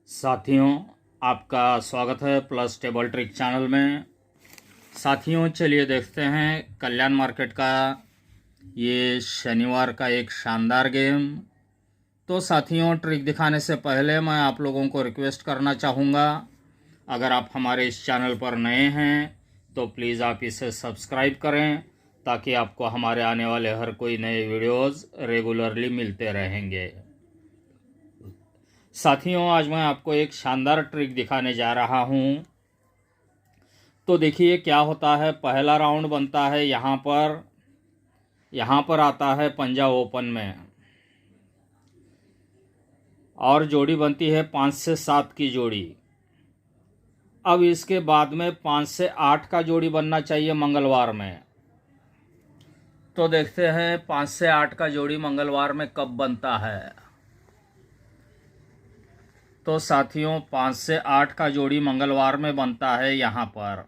साथियों, आपका स्वागत है प्लस टेबल ट्रिक चैनल में। साथियों, चलिए देखते हैं कल्याण मार्केट का ये शनिवार का एक शानदार गेम। तो साथियों, ट्रिक दिखाने से पहले मैं आप लोगों को रिक्वेस्ट करना चाहूँगा, अगर आप हमारे इस चैनल पर नए हैं तो प्लीज़ आप इसे सब्सक्राइब करें ताकि आपको हमारे आने वाले हर कोई नए वीडियोज़ रेगुलरली मिलते रहेंगे। साथियों, आज मैं आपको एक शानदार ट्रिक दिखाने जा रहा हूं। तो देखिए क्या होता है। पहला राउंड बनता है यहाँ पर आता है पंजा ओपन में, और जोड़ी बनती है 5 से 7 की जोड़ी। अब इसके बाद में 5 से 8 का जोड़ी बनना चाहिए मंगलवार में। तो देखते हैं 5 से 8 का जोड़ी मंगलवार में कब बनता है। तो साथियों, 5 से 8 का जोड़ी मंगलवार में बनता है यहाँ पर।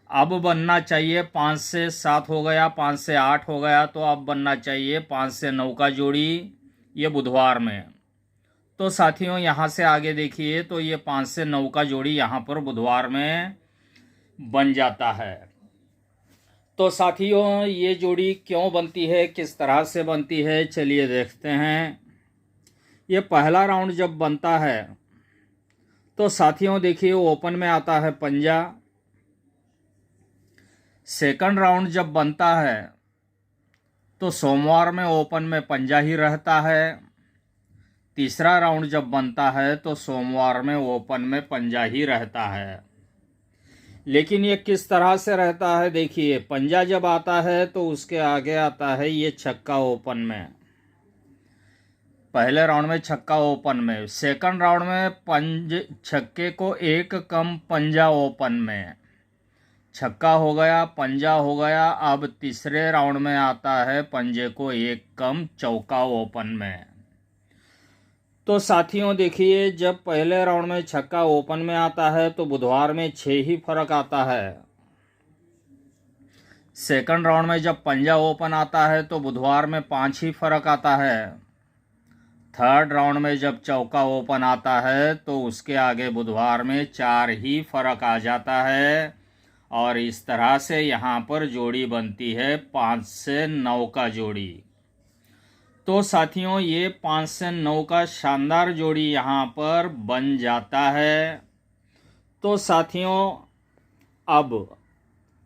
अब बनना चाहिए 5 से 7 हो गया, 5 से 8 हो गया, तो अब बनना चाहिए 5 से 9 का जोड़ी ये बुधवार में। तो साथियों, यहाँ से आगे देखिए तो ये 5 से 9 का जोड़ी यहाँ पर बुधवार में बन जाता है। तो साथियों, ये जोड़ी क्यों बनती है, किस तरह से बनती है, चलिए देखते हैं। ये पहला राउंड जब बनता है तो साथियों देखिए ओपन में आता है पंजा। सेकंड राउंड जब बनता है तो सोमवार में ओपन में पंजा ही रहता है। तीसरा राउंड जब बनता है तो सोमवार में ओपन में पंजा ही रहता है। लेकिन ये किस तरह से रहता है, देखिए पंजा जब आता है तो उसके आगे आता है ये छक्का ओपन में। पहले राउंड में छक्का ओपन में, सेकंड राउंड में छक्के को एक कम पंजा ओपन में, छक्का हो गया, पंजा हो गया। अब तीसरे राउंड में आता है पंजे को एक कम चौका ओपन में। तो साथियों देखिए, जब पहले राउंड में छक्का ओपन में आता है तो बुधवार में 6 ही फर्क आता है। सेकंड राउंड में जब पंजा ओपन आता है तो बुधवार में 5 ही फर्क आता है। थर्ड राउंड में जब चौका ओपन आता है तो उसके आगे बुधवार में 4 ही फर्क आ जाता है। और इस तरह से यहाँ पर जोड़ी बनती है 5 से 9 का जोड़ी। तो साथियों, ये 5 से 9 का शानदार जोड़ी यहाँ पर बन जाता है। तो साथियों,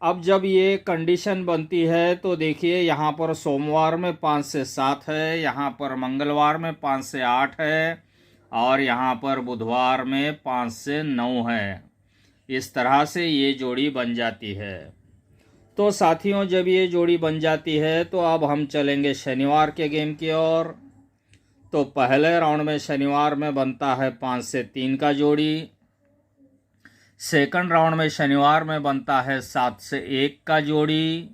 अब जब ये कंडीशन बनती है तो देखिए यहाँ पर सोमवार में 5 से 7 है, यहाँ पर मंगलवार में 5 से 8 है, और यहाँ पर बुधवार में 5 से 9 है। इस तरह से ये जोड़ी बन जाती है। तो साथियों, जब ये जोड़ी बन जाती है तो अब हम चलेंगे शनिवार के गेम की ओर। तो पहले राउंड में शनिवार में बनता है 5 से 3 का जोड़ी। सेकंड राउंड में शनिवार में बनता है 7 से 1 का जोड़ी।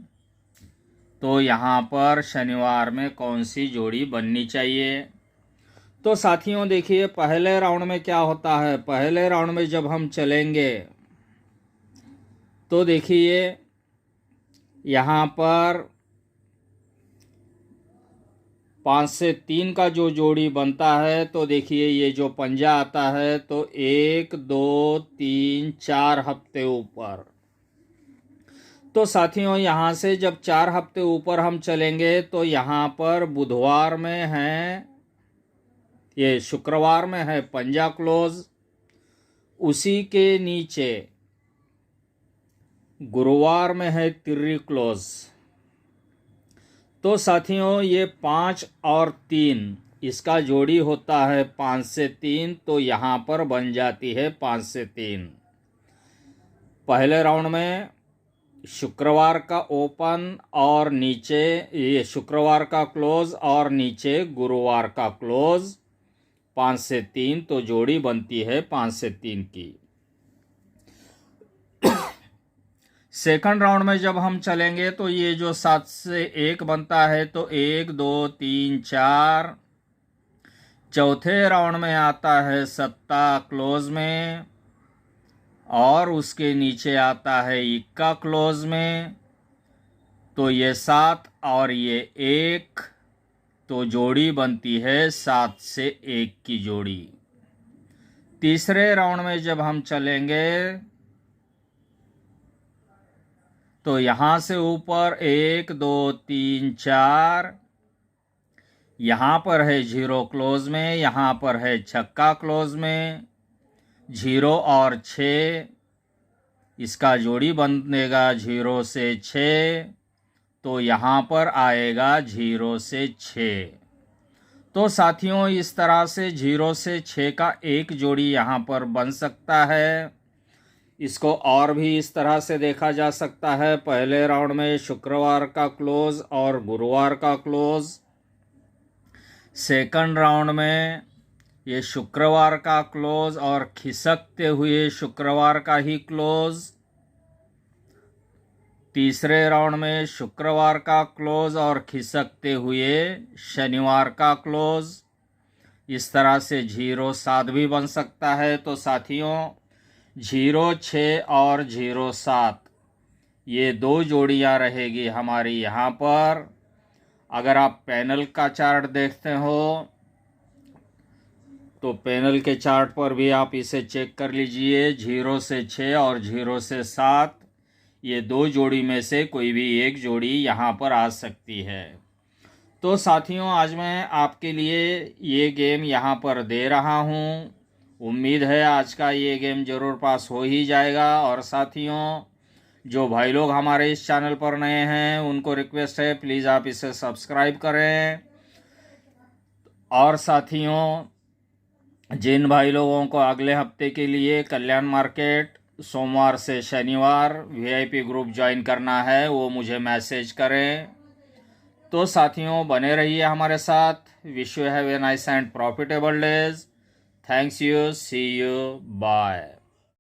तो यहाँ पर शनिवार में कौन सी जोड़ी बननी चाहिए। तो साथियों देखिए, पहले राउंड में क्या होता है। पहले राउंड में जब हम चलेंगे तो देखिए यहाँ पर 5 से 3 का जो जोड़ी बनता है तो देखिए ये जो पंजा आता है तो 1 2 3 4 हफ्ते ऊपर। तो साथियों, यहाँ से जब 4 हफ्ते ऊपर हम चलेंगे तो यहाँ पर बुधवार में है, ये शुक्रवार में है पंजा क्लोज, उसी के नीचे गुरुवार में है तिर्री क्लोज। तो साथियों, ये 5 और 3 इसका जोड़ी होता है 5 से 3, तो यहाँ पर बन जाती है 5 से 3। पहले राउंड में शुक्रवार का ओपन और नीचे ये शुक्रवार का क्लोज और नीचे गुरुवार का क्लोज, 5 से 3, तो जोड़ी बनती है 5 से 3 की। सेकंड राउंड में जब हम चलेंगे तो ये जो 7 से 1 बनता है तो 1 2 3 4। चौथे राउंड में आता है सत्ता क्लोज में, और उसके नीचे आता है इक्का क्लोज में। तो ये 7 और ये 1, तो जोड़ी बनती है 7 से 1 की जोड़ी। तीसरे राउंड में जब हम चलेंगे तो यहां से ऊपर 1 2 3 4, यहां पर है 0 क्लोज में, यहां पर है छक्का क्लोज में, 0 और 6, इसका जोड़ी बनेगा 0 से 6, तो यहाँ पर आएगा 0 से 6। तो साथियों इस तरह से 0 से 6 का एक जोड़ी यहाँ पर बन सकता है। इसको और भी इस तरह से देखा जा सकता है, पहले राउंड में शुक्रवार का क्लोज और गुरुवार का क्लोज, सेकंड राउंड में ये शुक्रवार का क्लोज और खिसकते हुए शुक्रवार का ही क्लोज, तीसरे राउंड में शुक्रवार का क्लोज और खिसकते हुए शनिवार का क्लोज। इस तरह से 0 7 भी बन सकता है। तो साथियों 0 6 और 0 7 ये दो जोड़ियां रहेगी हमारी यहाँ पर। अगर आप पैनल का चार्ट देखते हो तो पैनल के चार्ट पर भी आप इसे चेक कर लीजिए। 0 से 6 और 0 से 7 ये दो जोड़ी में से कोई भी एक जोड़ी यहाँ पर आ सकती है। तो साथियों आज मैं आपके लिए ये गेम यहाँ पर दे रहा हूँ। उम्मीद है आज का ये गेम ज़रूर पास हो ही जाएगा। और साथियों जो भाई लोग हमारे इस चैनल पर नए हैं उनको रिक्वेस्ट है प्लीज़ आप इसे सब्सक्राइब करें। और साथियों जिन भाई लोगों को अगले हफ्ते के लिए कल्याण मार्केट सोमवार से शनिवार वीआईपी ग्रुप ज्वाइन करना है वो मुझे मैसेज करें। तो साथियों बने रहिए हमारे साथ। Wish you have a nice and profitable days. Thanks you, see you, bye.